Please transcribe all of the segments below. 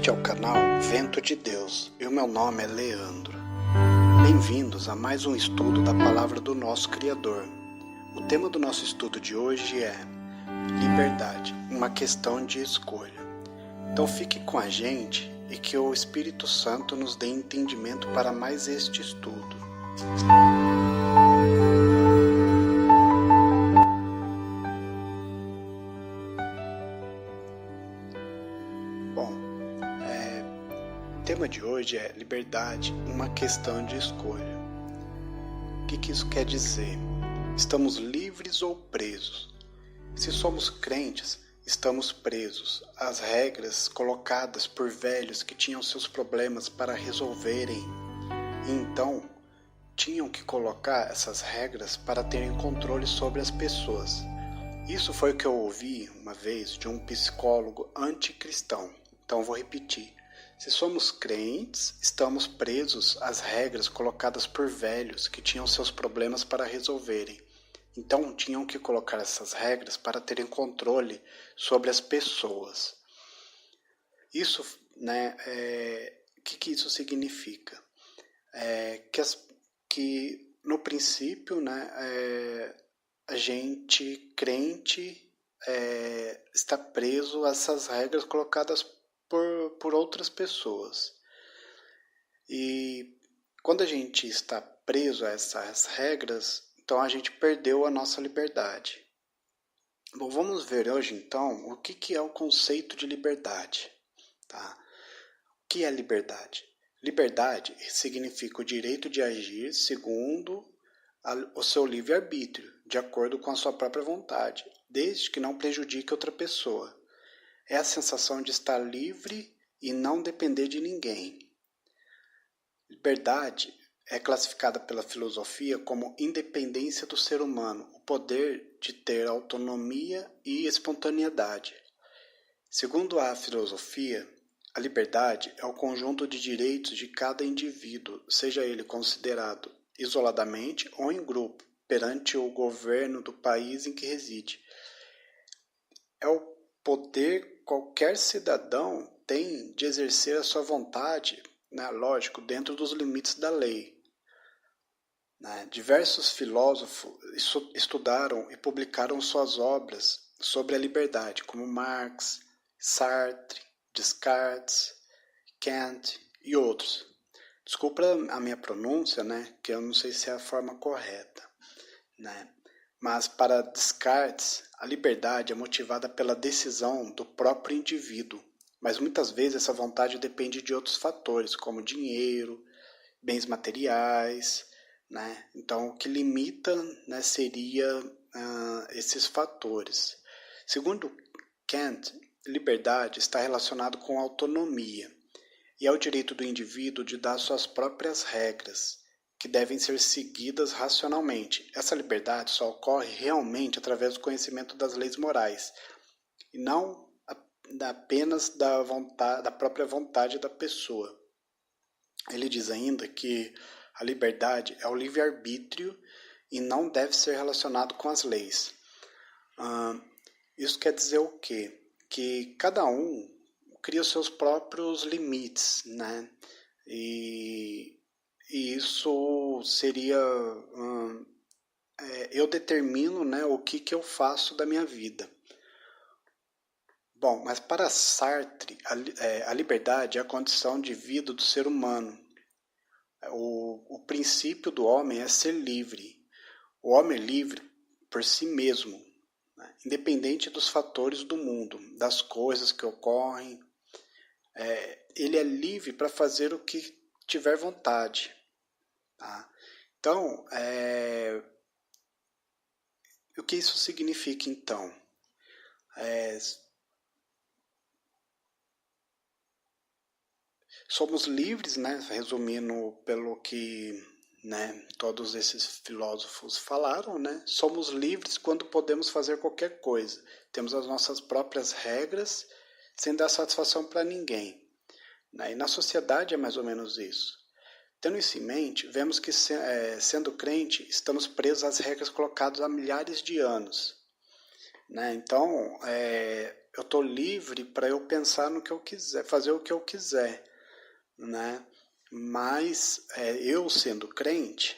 Este é o canal Vento de Deus e o meu nome é Leandro. Bem-vindos a mais um estudo da Palavra do nosso Criador. O tema do nosso estudo de hoje é liberdade, uma questão de escolha. Então fique com a gente e que o Espírito Santo nos dê entendimento para mais este estudo. O tema de hoje é liberdade, uma questão de escolha. O que isso quer dizer? Estamos livres ou presos? Se somos crentes, estamos presos às regras colocadas por velhos que tinham seus problemas para resolverem. E então, tinham que colocar essas regras para terem controle sobre as pessoas. Isso foi o que eu ouvi uma vez de um psicólogo anticristão. Então vou repetir. Se somos crentes, estamos presos às regras colocadas por velhos que tinham seus problemas para resolverem. Então tinham que colocar essas regras para terem controle sobre as pessoas. Isso, o que isso significa? Que no princípio, a gente crente está preso a essas regras colocadas por outras pessoas. E quando a gente está preso a essas regras, então a gente perdeu a nossa liberdade. Bom, vamos ver hoje então o que é o conceito de liberdade. Tá? O que é liberdade? Liberdade significa o direito de agir segundo o seu livre-arbítrio, de acordo com a sua própria vontade, desde que não prejudique outra pessoa. É a sensação de estar livre e não depender de ninguém. Liberdade é classificada pela filosofia como independência do ser humano, o poder de ter autonomia e espontaneidade. Segundo a filosofia, a liberdade é o conjunto de direitos de cada indivíduo, seja ele considerado isoladamente ou em grupo, perante o governo do país em que reside. É o poder qualquer cidadão tem de exercer a sua vontade, lógico, dentro dos limites da lei. Diversos filósofos estudaram e publicaram suas obras sobre a liberdade, como Marx, Sartre, Descartes, Kant e outros. Desculpa a minha pronúncia, que eu não sei se é a forma correta, Mas para Descartes, a liberdade é motivada pela decisão do próprio indivíduo, mas muitas vezes essa vontade depende de outros fatores, como dinheiro, bens materiais, Então, o que limita, seria esses fatores. Segundo Kant, liberdade está relacionado com autonomia, e é o direito do indivíduo de dar suas próprias regras, que devem ser seguidas racionalmente. Essa liberdade só ocorre realmente através do conhecimento das leis morais, e não apenas da própria vontade da pessoa. Ele diz ainda que a liberdade é o livre-arbítrio e não deve ser relacionado com as leis. Isso quer dizer o quê? Que cada um cria os seus próprios limites, E isso seria, eu determino, o que eu faço da minha vida. Bom, mas para Sartre, a liberdade é a condição de vida do ser humano. O princípio do homem é ser livre. O homem é livre por si mesmo, independente dos fatores do mundo, das coisas que ocorrem. Ele é livre para fazer o que tiver vontade. Tá? Então, o que isso significa então? Somos livres, resumindo pelo que todos esses filósofos falaram, somos livres quando podemos fazer qualquer coisa. Temos as nossas próprias regras, sem dar satisfação para ninguém. E na sociedade é mais ou menos isso. Tendo isso em mente, vemos que, sendo crente, estamos presos às regras colocadas há milhares de anos. Então, eu estou livre para eu pensar no que eu quiser, fazer o que eu quiser, né? Mas eu sendo crente,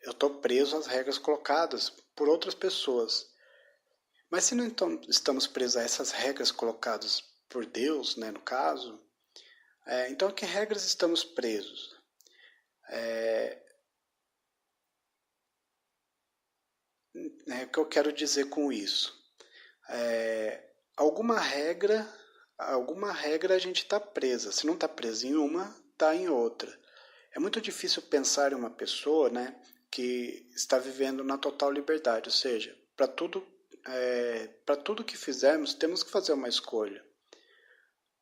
eu estou preso às regras colocadas por outras pessoas. Mas se não estamos presos a essas regras colocadas por Deus, né, no caso, então a que regras estamos presos? O que eu quero dizer com isso? Alguma regra a gente está presa. Se não está preso em uma, está em outra. É muito difícil pensar em uma pessoa, né, que está vivendo na total liberdade, ou seja, para tudo que fizermos, temos que fazer uma escolha,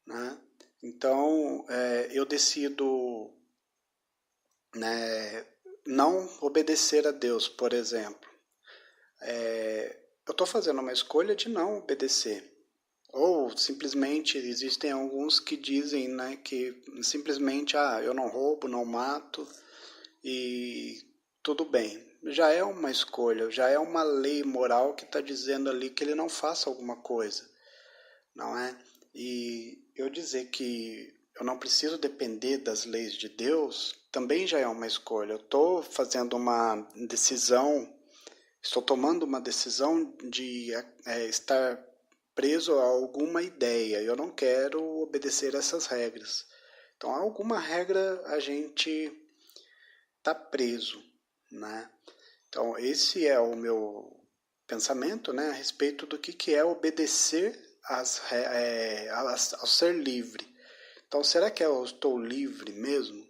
né? Então, eu decido, né, não obedecer a Deus, por exemplo. Eu estou fazendo uma escolha de não obedecer. Ou simplesmente existem alguns que dizem, né, que simplesmente, eu não roubo, não mato e tudo bem. Já é uma escolha, já é uma lei moral que está dizendo ali que ele não faça alguma coisa, não é? E eu dizer que eu não preciso depender das leis de Deus também já é uma escolha. Eu estou fazendo uma decisão, estou tomando uma decisão de estar preso a alguma ideia. Eu não quero obedecer essas regras. Então, alguma regra a gente está preso, né? Então, esse é o meu pensamento, né, a respeito do que é obedecer ao ser livre. Então, será que eu estou livre mesmo,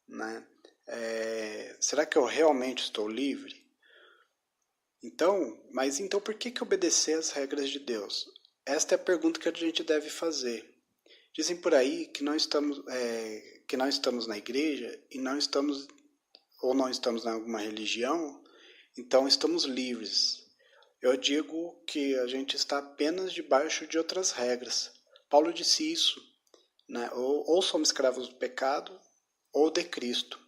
né? Será que eu realmente estou livre? Então por que obedecer às regras de Deus? Esta é a pergunta que a gente deve fazer. Dizem por aí que não estamos na igreja e não estamos em alguma religião, então estamos livres. Eu digo que a gente está apenas debaixo de outras regras. Paulo disse isso, né? Ou somos escravos do pecado ou de Cristo.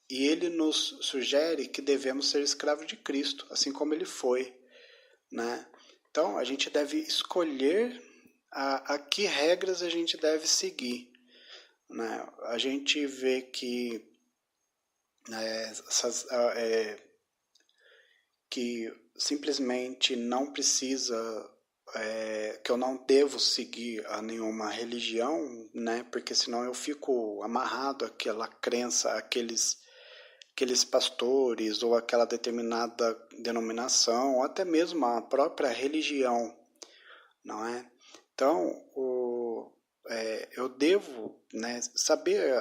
E ele nos sugere que devemos ser escravos de Cristo, assim como ele foi, né? Então, a gente deve escolher a que regras a gente deve seguir, né? A gente vê que, que simplesmente não precisa, que eu não devo seguir a nenhuma religião, né? Porque senão eu fico amarrado àquela crença, aqueles pastores ou aquela determinada denominação, ou até mesmo a própria religião, não é? Então, eu devo, né, saber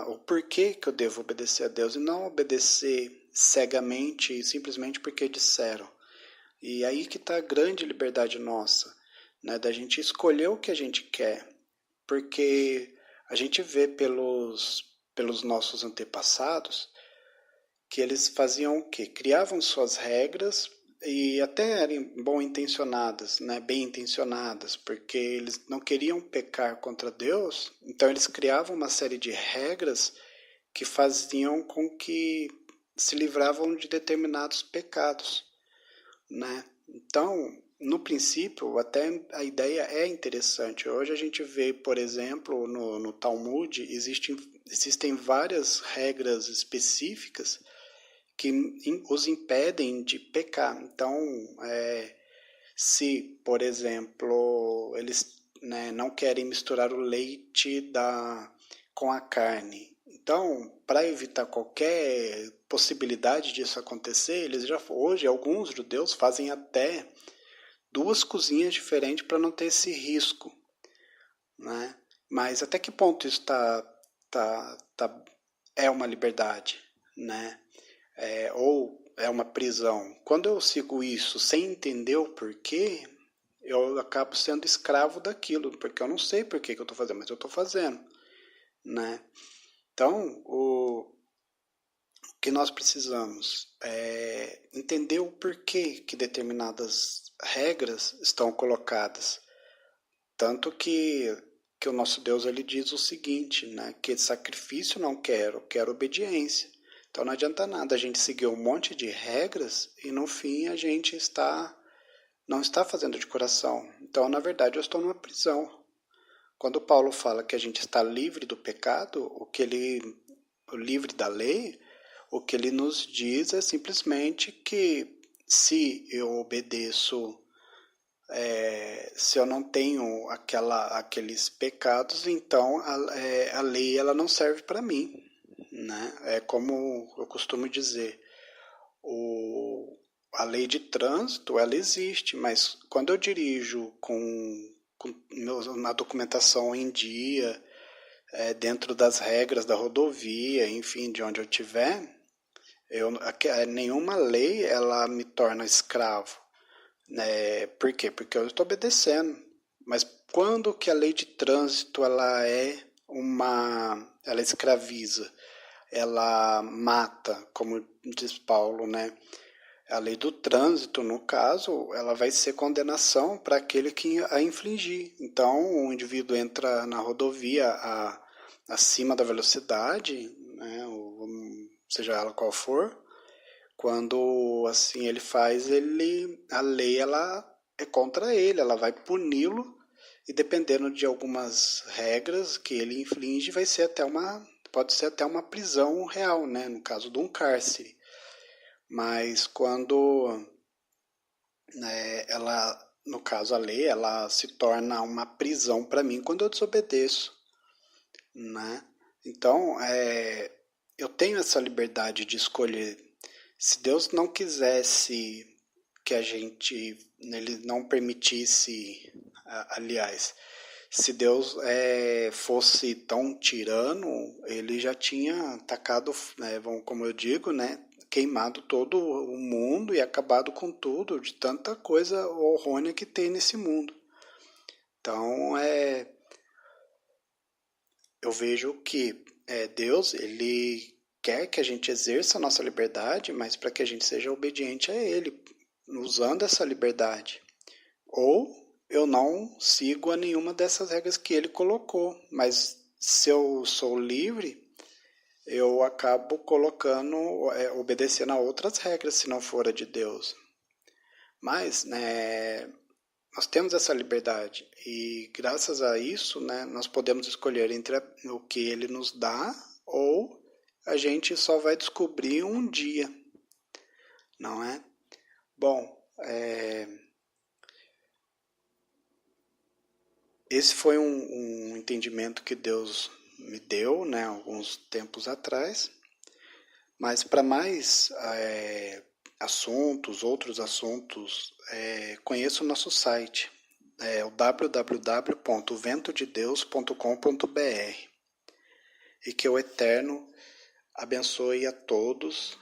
o porquê que eu devo obedecer a Deus e não obedecer cegamente, simplesmente porque disseram. E aí que está a grande liberdade nossa, né, da gente escolher o que a gente quer, porque a gente vê pelos nossos antepassados que eles faziam o quê? Criavam suas regras e até eram bom intencionadas, né? Bem intencionadas, porque eles não queriam pecar contra Deus, então eles criavam uma série de regras que faziam com que se livravam de determinados pecados, né? Então, no princípio, até a ideia é interessante. Hoje a gente vê, por exemplo, no Talmud, existem várias regras específicas que os impedem de pecar. Então, se, por exemplo, eles, né, não querem misturar o leite com a carne, então, para evitar qualquer possibilidade disso acontecer, hoje alguns judeus fazem até duas cozinhas diferentes para não ter esse risco, né? Mas até que ponto isso é uma liberdade, né? Ou é uma prisão? Quando eu sigo isso sem entender o porquê, eu acabo sendo escravo daquilo, porque eu não sei por que eu estou fazendo, mas eu estou fazendo, né? Então, o que nós precisamos é entender o porquê que determinadas regras estão colocadas. Tanto que o nosso Deus ele diz o seguinte, né? Que sacrifício não quero obediência. Então não adianta nada a gente seguir um monte de regras e no fim a gente está não está fazendo de coração. Então, na verdade, eu estou numa prisão. Quando Paulo fala que a gente está livre do pecado, livre da lei, o que ele nos diz é simplesmente que se eu obedeço, se eu não tenho aqueles pecados, então a lei ela não serve para mim, né? É como eu costumo dizer, a lei de trânsito ela existe, mas quando eu dirijo com na documentação em dia, dentro das regras da rodovia, enfim, de onde eu estiver, nenhuma lei ela me torna escravo, né? Por quê? Porque eu estou obedecendo. Mas quando que a lei de trânsito ela escraviza, ela mata, como diz Paulo, né? A lei do trânsito, no caso, ela vai ser condenação para aquele que a infringir. Então, o indivíduo entra na rodovia acima da velocidade, né, seja ela qual for, quando assim ele faz, a lei ela é contra ele, ela vai puni-lo e dependendo de algumas regras que ele infringe, pode ser até uma prisão real, né, no caso de um cárcere. Mas quando no caso a lei, ela se torna uma prisão para mim quando eu desobedeço, né? Então, eu tenho essa liberdade de escolher. Se Deus não quisesse que ele não permitisse, aliás, se Deus fosse tão tirano, ele já tinha atacado, como eu digo, né, queimado todo o mundo e acabado com tudo, de tanta coisa horrônea que tem nesse mundo. Então, eu vejo que Deus, ele quer que a gente exerça a nossa liberdade, mas para que a gente seja obediente a ele, usando essa liberdade. Ou eu não sigo a nenhuma dessas regras que ele colocou, mas se eu sou livre, eu acabo obedecendo a outras regras, se não for a de Deus. Mas, né, nós temos essa liberdade e graças a isso, né, nós podemos escolher entre o que ele nos dá ou a gente só vai descobrir um dia, não é? Bom, esse foi um entendimento que Deus me deu, né, alguns tempos atrás, mas para mais outros assuntos, conheça o nosso site, o www.ventodedeus.com.br, e que o Eterno abençoe a todos